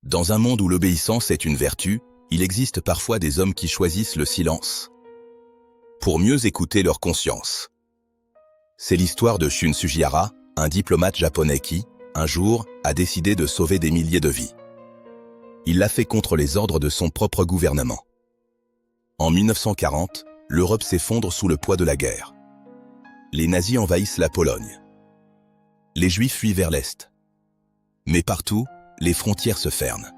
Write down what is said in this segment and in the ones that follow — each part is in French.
Dans un monde où l'obéissance est une vertu, il existe parfois des hommes qui choisissent le silence pour mieux écouter leur conscience. C'est l'histoire de Shun Sugihara, un diplomate japonais qui, un jour, a décidé de sauver des milliers de vies. Il l'a fait contre les ordres de son propre gouvernement. En 1940, l'Europe s'effondre sous le poids de la guerre. Les nazis envahissent la Pologne. Les Juifs fuient vers l'Est. Mais partout, les frontières se ferment.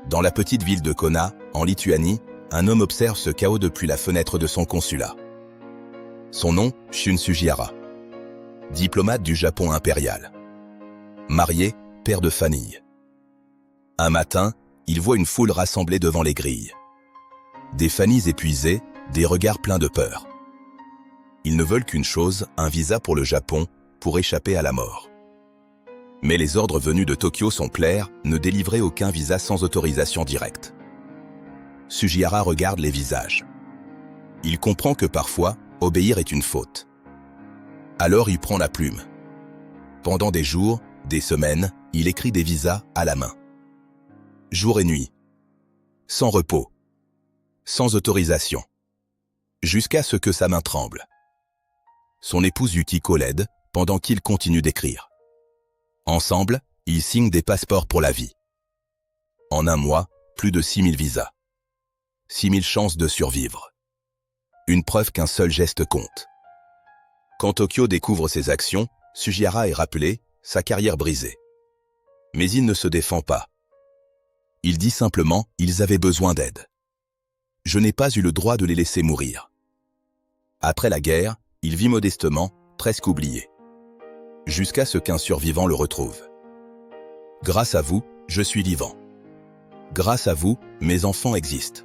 Dans la petite ville de Kona, en Lituanie, un homme observe ce chaos depuis la fenêtre de son consulat. Son nom, Shun Sugihara. Diplomate du Japon impérial. Marié, père de famille. Un matin, il voit une foule rassemblée devant les grilles. Des familles épuisées, des regards pleins de peur. Ils ne veulent qu'une chose, un visa pour le Japon, pour échapper à la mort. Mais les ordres venus de Tokyo sont clairs, ne délivrer aucun visa sans autorisation directe. Sugihara regarde les visages. Il comprend que parfois, obéir est une faute. Alors il prend la plume. Pendant des jours, des semaines, il écrit des visas à la main. Jour et nuit. Sans repos. Sans autorisation. Jusqu'à ce que sa main tremble. Son épouse Yukiko l'aide, pendant qu'il continue d'écrire. Ensemble, ils signent des passeports pour la vie. En un mois, plus de 6000 visas. 6000 chances de survivre. Une preuve qu'un seul geste compte. Quand Tokyo découvre ses actions, Sugihara est rappelé, sa carrière brisée. Mais il ne se défend pas. Il dit simplement, ils avaient besoin d'aide. Je n'ai pas eu le droit de les laisser mourir. Après la guerre, il vit modestement, presque oublié. Jusqu'à ce qu'un survivant le retrouve. Grâce à vous, je suis vivant. Grâce à vous, mes enfants existent.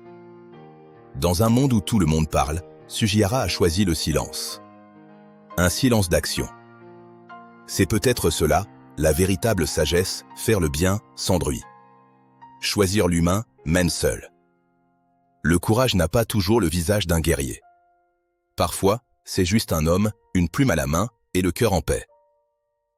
Dans un monde où tout le monde parle, Sugihara a choisi le silence. Un silence d'action. C'est peut-être cela, la véritable sagesse, faire le bien sans bruit. Choisir l'humain, même seul. Le courage n'a pas toujours le visage d'un guerrier. Parfois, c'est juste un homme, une plume à la main et le cœur en paix.